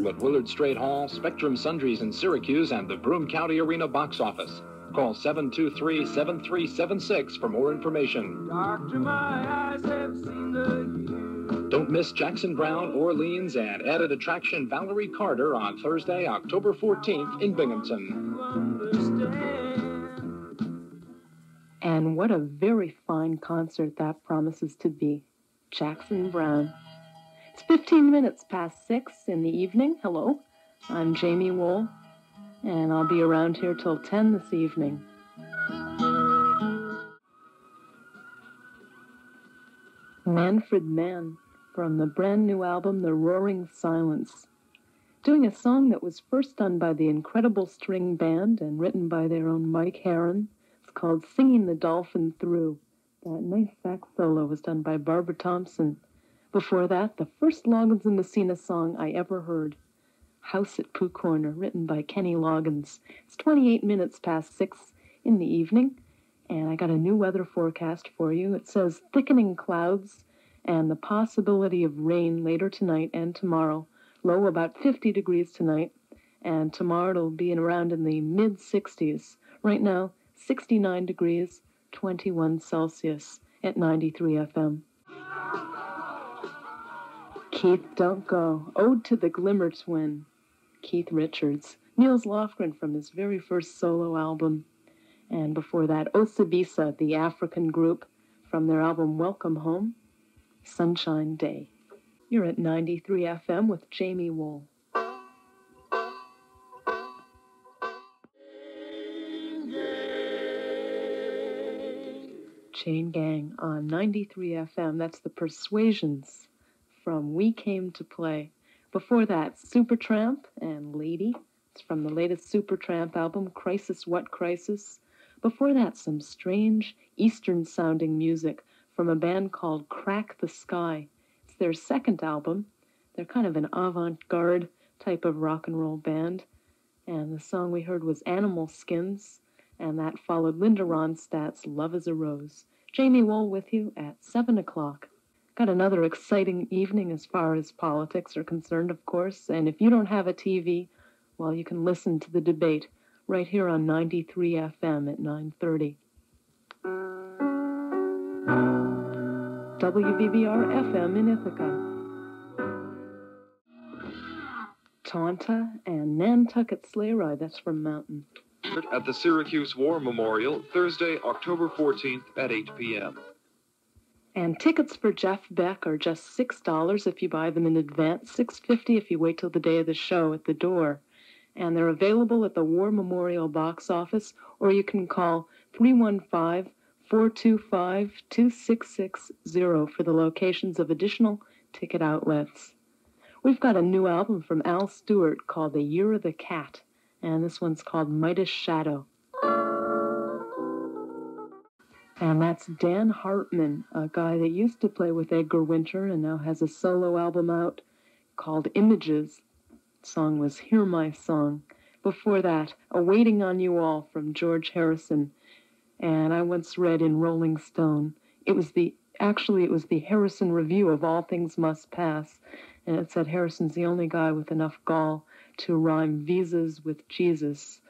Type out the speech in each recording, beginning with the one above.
at Willard Strait Hall, Spectrum Sundries in Syracuse, and the Broome County Arena box office. Call 723-7376 for more information. Doctor, my eyes have seen the view. Don't miss Jackson Browne, Orleans, and added attraction Valerie Carter on Thursday, October 14th in Binghamton. And what a very fine concert that promises to be. Jackson Browne. It's 15 minutes past 6 in the evening. Hello, I'm Jaime Wohl, and I'll be around here till 10 this evening. Manfred Mann from the brand new album The Roaring Silence, doing a song that was first done by the Incredible String Band and written by their own Mike Herron. It's called Singing the Dolphin Through. That nice sax solo was done by Barbara Thompson. Before that, the first Loggins and Messina song I ever heard, House at Pooh Corner, written by Kenny Loggins. It's 28 minutes past 6 in the evening, and I got a new weather forecast for you. It says thickening clouds and the possibility of rain later tonight and tomorrow. Low about 50 degrees tonight, and tomorrow it'll be around in the mid-60s. Right now, 69 degrees, 21 Celsius at 93 FM. Keith, Don't Go, Ode to the Glimmer Twin, Keith Richards. Niels Lofgren from his very first solo album. And before that, Osibisa, the African group, from their album Welcome Home, Sunshine Day. You're at 93 FM with Jaime Wohl. Chain Gang on 93 FM. That's the Persuasions from We Came to Play. Before that, Supertramp and Lady. It's from the latest Supertramp album, Crisis What Crisis. Before that, some strange Eastern-sounding music from a band called Crack the Sky. It's their second album. They're kind of an avant-garde type of rock and roll band. And the song we heard was Animal Skins, and that followed Linda Ronstadt's Love is a Rose. Jaime Wohl with you at 7 o'clock. Got another exciting evening as far as politics are concerned, of course, and if you don't have a TV, well, you can listen to the debate right here on 93 FM at 9:30. WVBR FM in Ithaca. Taunta and Nantucket Sleigh Ride, that's from Mountain. At the Syracuse War Memorial, Thursday, October 14th at 8 p.m. And tickets for Jeff Beck are just $6 if you buy them in advance, $6.50 if you wait till the day of the show at the door. And they're available at the War Memorial box office, or you can call 315-425-2660 for the locations of additional ticket outlets. We've got a new album from Al Stewart called The Year of the Cat, and this one's called Midas Shadow. And that's Dan Hartman, a guy that used to play with Edgar Winter and now has a solo album out called Images. The song was Hear My Song. Before that, A Waiting on You All from George Harrison. And I once read in Rolling Stone, it was the Harrison review of All Things Must Pass, and it said Harrison's the only guy with enough gall to rhyme visas with Jesus.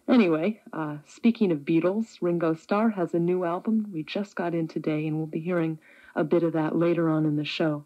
Anyway, speaking of Beatles, Ringo Starr has a new album we just got in today, and we'll be hearing a bit of that later on in the show.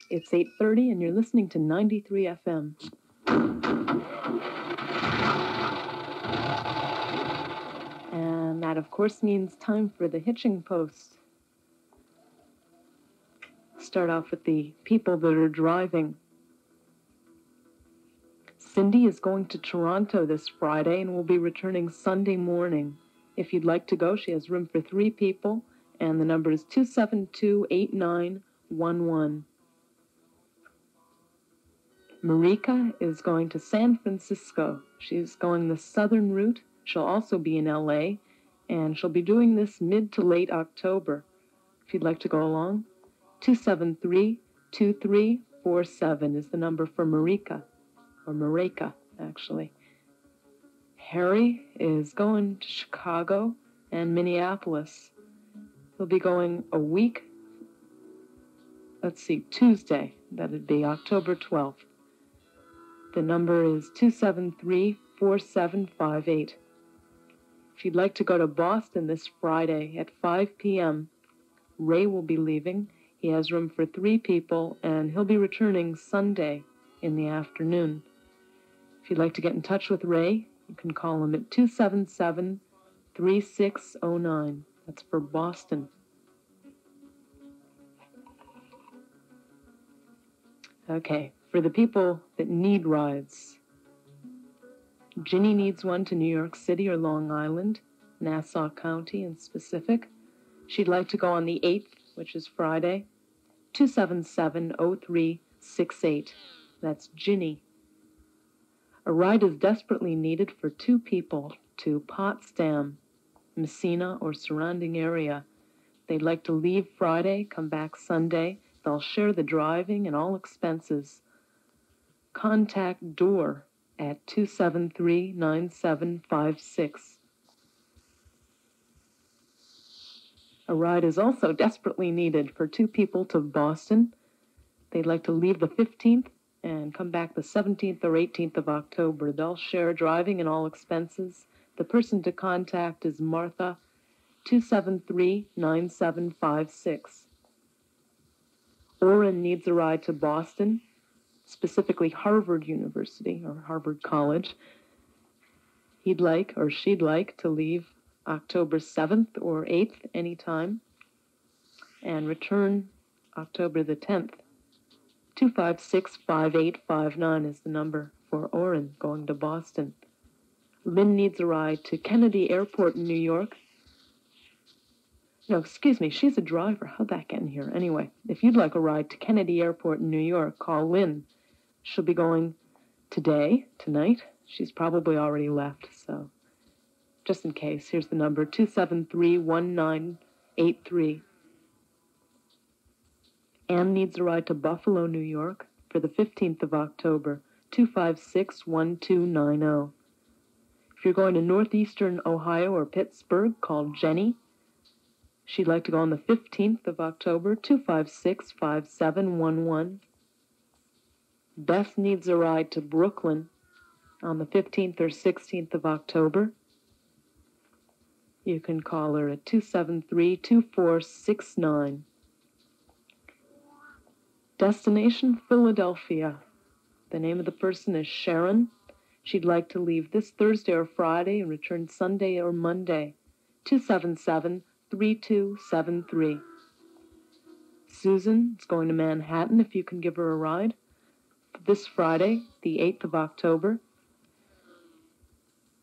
It's 8:30, and you're listening to 93 FM. And that, of course, means time for the Hitching Post. Start off with the people that are driving. Cindy is going to Toronto this Friday and will be returning Sunday morning. If you'd like to go, she has room for 3 people, and the number is 272-8911. Marika is going to San Francisco. She's going the southern route. She'll also be in LA, and she'll be doing this mid to late October. If you'd like to go along, 273-2347 is the number for Marika. Or Marika, actually. Harry is going to Chicago and Minneapolis. He'll be going a week, Tuesday. That'd be October 12th. The number is 273-4758. If you'd like to go to Boston this Friday at 5 p.m., Ray will be leaving. He has room for 3 people, and he'll be returning Sunday in the afternoon. If you'd like to get in touch with Ray, you can call him at 277-3609. That's for Boston. Okay, for the people that need rides, Ginny needs one to New York City or Long Island, Nassau County in specific. She'd like to go on the 8th, which is Friday, 277-0368. That's Ginny. A ride is desperately needed for 2 people to Potsdam, Messina, or surrounding area. They'd like to leave Friday, come back Sunday. They'll share the driving and all expenses. Contact Door at 273-9756. A ride is also desperately needed for 2 people to Boston. They'd like to leave the 15th and come back the 17th or 18th of October. They'll share driving and all expenses. The person to contact is Martha, 273-9756. Orrin needs a ride to Boston, specifically Harvard University or Harvard College. He'd like or she'd like to leave October 7th or 8th anytime and return October the 10th. 256-5859 is the number for Orrin going to Boston. Lynn needs a ride to Kennedy Airport in New York. No, excuse me, she's a driver. How'd that get in here? Anyway, if you'd like a ride to Kennedy Airport in New York, call Lynn. She'll be going tonight. She's probably already left, so just in case, here's the number, 273-1983. Ann needs a ride to Buffalo, New York for the 15th of October, 256-1290. If you're going to northeastern Ohio or Pittsburgh, call Jenny. She'd like to go on the 15th of October, 256-5711. Beth needs a ride to Brooklyn on the 15th or 16th of October. You can call her at 273-2469. Destination Philadelphia. The name of the person is Sharon. She'd like to leave this Thursday or Friday and return Sunday or Monday. 277-3273. Susan is going to Manhattan if you can give her a ride. This Friday, the 8th of October.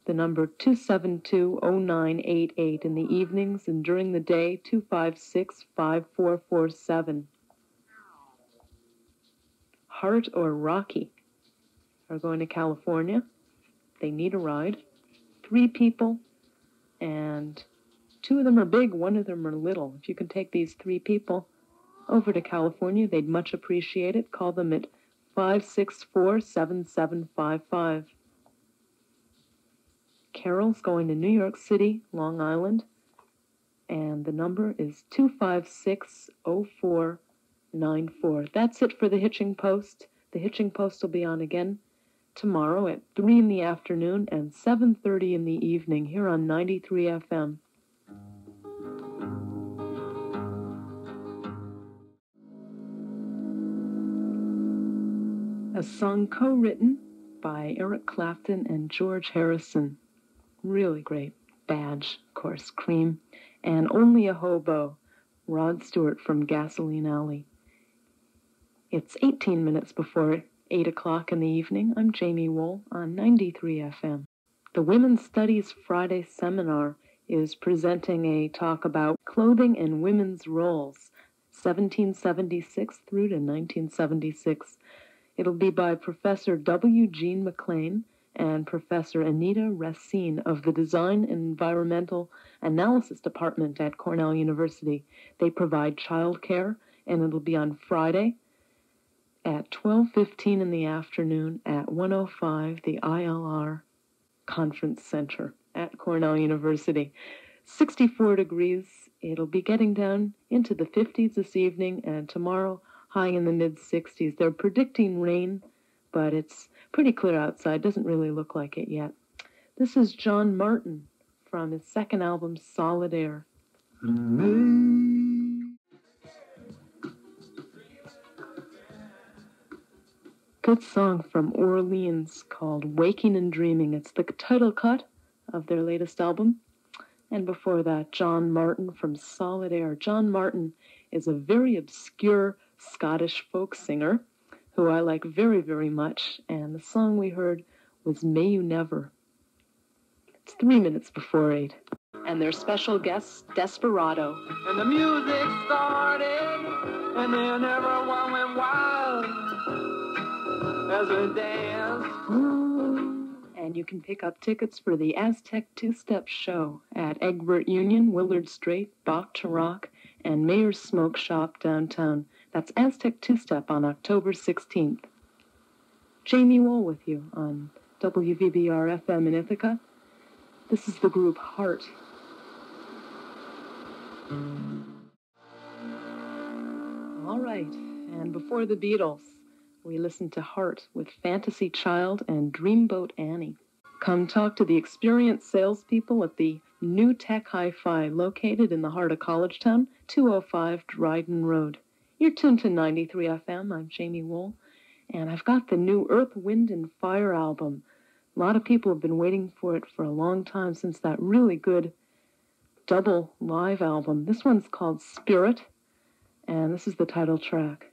The number 272-0988 in the evenings, and during the day, 256-5447. Hart or Rocky are going to California. They need a ride. 3 people, and 2 of them are big, 1 of them are little. If you can take these 3 people over to California, they'd much appreciate it. Call them at 564-7755. Carol's going to New York City, Long Island, and the number is 256-0494. That's it for the Hitching Post. The Hitching Post will be on again tomorrow at 3 in the afternoon and 7:30 in the evening here on 93 FM. A song co-written by Eric Clapton and George Harrison. Really great. Badge, of course, Cream. And Only a Hobo, Rod Stewart from Gasoline Alley. It's 18 minutes before 8 o'clock in the evening. I'm Jaime Wohl on 93 FM. The Women's Studies Friday Seminar is presenting a talk about clothing and women's roles, 1776 through to 1976. It'll be by Professor W. Jean McLean and Professor Anita Racine of the Design and Environmental Analysis Department at Cornell University. They provide childcare, and it'll be on Friday at 12:15 in the afternoon at 105 the ILR Conference Center at Cornell University. 64 degrees. It'll be getting down into the 50s this evening, and tomorrow high in the mid-60s. They're predicting rain, but it's Pretty clear outside. Doesn't really look like it yet. This is John Martin from his second album, Solid Air. Good song from Orleans called Waking and Dreaming. It's the title cut of their latest album. And before that, John Martin from Solid Air. John Martin is a very obscure Scottish folk singer who I like very, very much. And the song we heard was May You Never. It's 3 minutes before 8. And their special guest, Desperado. And the music started, and then everyone went wild as we danced. And you can pick up tickets for the Aztec Two-Step Show at Egbert Union, Willard Strait, Bach to Rock, and Mayor's Smoke Shop downtown. That's Aztec Two-Step on October 16th. Jaime Wohl with you on WVBR FM in Ithaca. This is the group Heart. All right, and before the Beatles, we listened to Heart with Fantasy Child and Dreamboat Annie. Come talk to the experienced salespeople at the New Tech Hi-Fi located in the heart of Collegetown, 205 Dryden Road. You're tuned to 93 FM. I'm Jaime Wohl, and I've got the new Earth, Wind, and Fire album. A lot of people have been waiting for it for a long time since that really good double live album. This one's called Spirit, and this is the title track.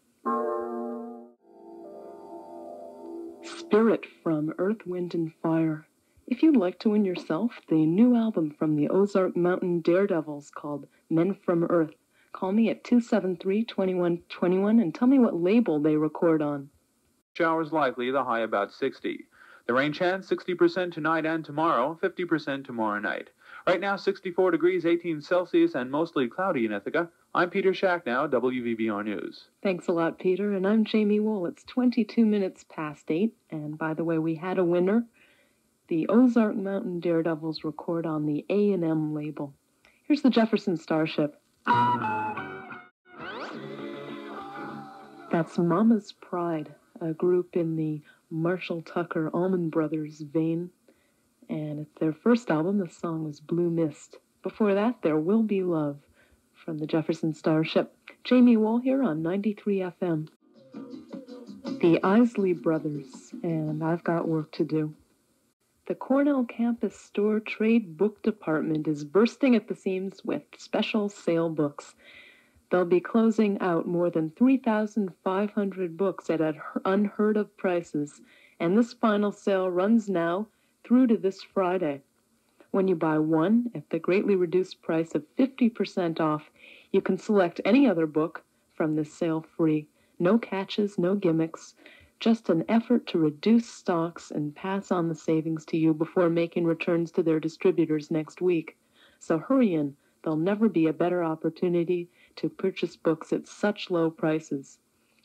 Spirit from Earth, Wind, and Fire. If you'd like to win yourself the new album from the Ozark Mountain Daredevils called Men from Earth, call me at 273-2121 and tell me what label they record on. Showers likely, the high about 60. The rain chance 60% tonight and tomorrow, 50% tomorrow night. Right now 64 degrees, 18 Celsius, and mostly cloudy in Ithaca. I'm Peter Shacknow, WVBR News. Thanks a lot, Peter, and I'm Jaime Wohl. It's 22 minutes past 8, and by the way, we had a winner. The Ozark Mountain Daredevils record on the A&M label. Here's the Jefferson Starship. That's Mama's Pride, a group in the Marshall Tucker Allman Brothers vein, and it's their first album. The song was Blue Mist. Before that, There Will Be Love from the Jefferson Starship. Jaime Wohl here on 93 FM. The Isley Brothers, and I've got work to do. The Cornell campus store trade book department is bursting at the seams with special sale books. They'll be closing out more than 3,500 books at unheard of prices, and this final sale runs now through to this Friday. When you buy one at the greatly reduced price of 50% off, you can select any other book from this sale free. No catches, no gimmicks, just an effort to reduce stocks and pass on the savings to you before making returns to their distributors next week. So hurry in. There'll never be a better opportunity to purchase books at such low prices.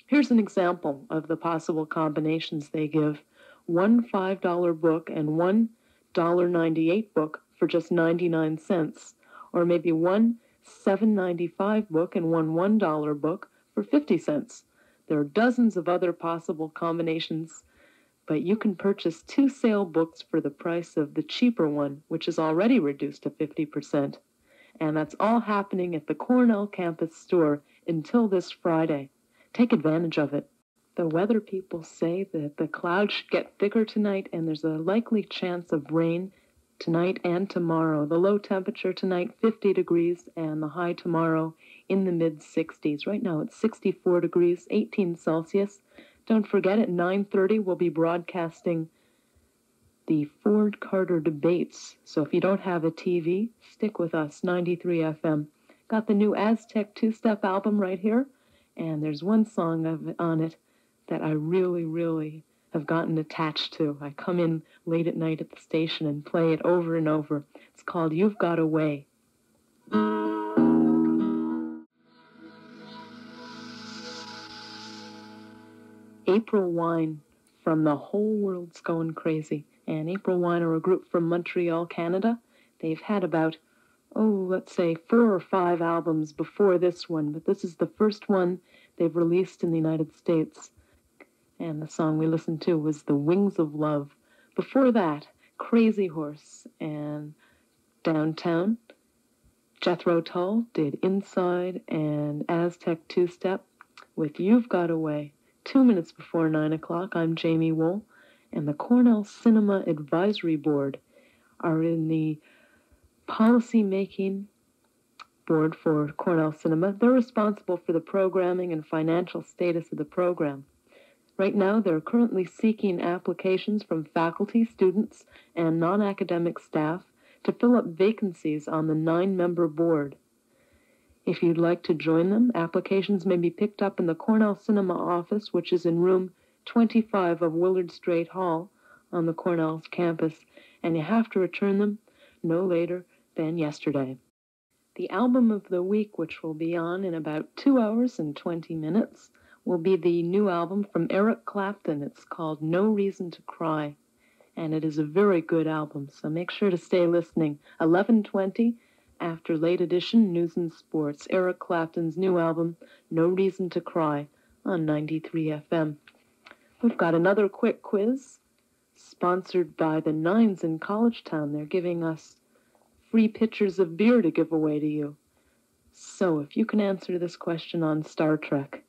Here's an example of the possible combinations they give. One $5 book and one $1.98 book for just 99 cents. Or maybe one $7.95 book and one $1 book for 50 cents. There are dozens of other possible combinations, but you can purchase 2 sale books for the price of the cheaper one, which is already reduced to 50%. And that's all happening at the Cornell campus store until this Friday. Take advantage of it. The weather people say that the clouds should get thicker tonight, and there's a likely chance of rain tonight and tomorrow. The low temperature tonight, 50 degrees, and the high tomorrow in the mid-60s. Right now it's 64 degrees, 18 Celsius. Don't forget, at 9:30 we'll be broadcasting the Ford Carter debates. So if you don't have a TV, stick with us, 93 FM. Got the new Aztec Two-Step album right here, and there's one song on it that I really, really have gotten attached to. I come in late at night at the station and play it over and over. It's called You've Got a Way. April Wine from The Whole World's Going Crazy. And April Wine are a group from Montreal, Canada. They've had about, let's say 4 or 5 albums before this one, but this is the first one they've released in the United States. And the song we listened to was The Wings of Love. Before that, Crazy Horse and Downtown. Jethro Tull did Inside and Aztec Two-Step with You've Got Away. 2 minutes before 9 o'clock, I'm Jaime Wohl, and the Cornell Cinema Advisory Board are in the policy-making board for Cornell Cinema. They're responsible for the programming and financial status of the program. Right now, they're currently seeking applications from faculty, students, and non-academic staff to fill up vacancies on the 9-member board. If you'd like to join them, applications may be picked up in the Cornell Cinema office, which is in room 25 of Willard Straight Hall on the Cornell's campus, and you have to return them no later than yesterday. The album of the week, which will be on in about 2 hours and 20 minutes, will be the new album from Eric Clapton. It's called No Reason to Cry, and it is a very good album, so make sure to stay listening. 11:20, after Late Edition News and Sports, Eric Clapton's new album, No Reason to Cry, on 93 FM. We've got another quick quiz, sponsored by the Nines in College Town. They're giving us free pitchers of beer to give away to you. So if you can answer this question on Star Trek,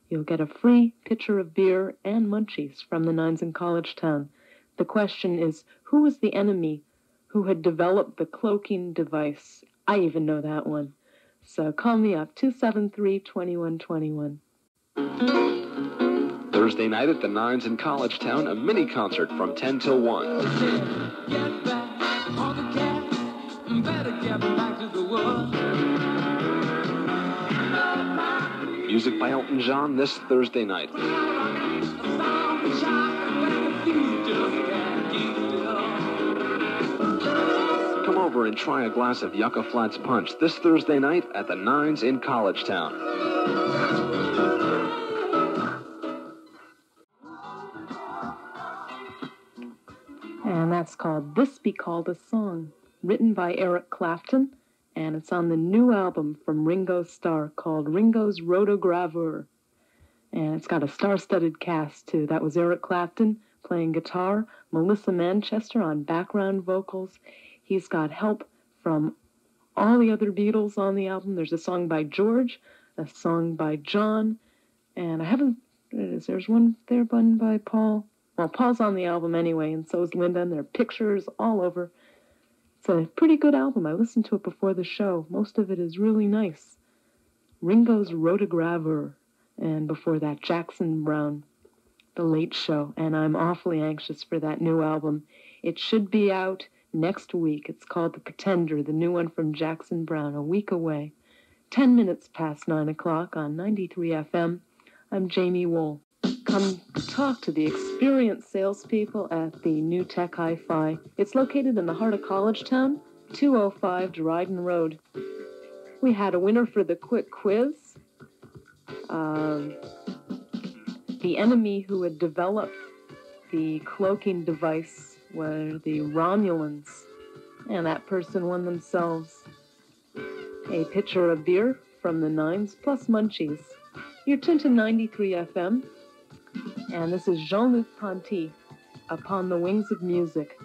you'll get a free pitcher of beer and munchies from the Nines in College Town. The question is, who was the enemy who had developed the cloaking device? I even know that one. So call me up, 273-2121. Thursday night at the Nines in College Town, a mini concert from 10 till 1. Get back on the cat, better get back to the world. Music by Elton John this Thursday night. Come over and try a glass of Yucca Flats Punch this Thursday night at the Nines in College Town. And that's called This Be Called a Song, written by Eric Clapton, and it's on the new album from Ringo Starr called Ringo's Rotogravure. And it's got a star-studded cast, too. That was Eric Clapton playing guitar, Melissa Manchester on background vocals. He's got help from all the other Beatles on the album. There's a song by George, a song by John, and there's one there done by Paul. Well, Paul's on the album anyway, and so is Linda, and there are pictures all over. It's a pretty good album. I listened to it before the show. Most of it is really nice. Ringo's Rotogravure, and before that, Jackson Browne, The Late Show, and I'm awfully anxious for that new album. It should be out next week. It's called The Pretender, the new one from Jackson Browne, a week away. 10 minutes past 9 o'clock on 93 FM. I'm Jaime Wohl. Come talk to the experienced salespeople at the New Tech Hi-Fi. It's located in the heart of College Town, 205 Dryden Road. We had a winner for the quick quiz. The enemy who had developed the cloaking device were the Romulans, and that person won themselves a pitcher of beer from the Nines plus munchies. You're tuned to 93 FM. And this is Jean-Luc Ponty, Upon the Wings of Music.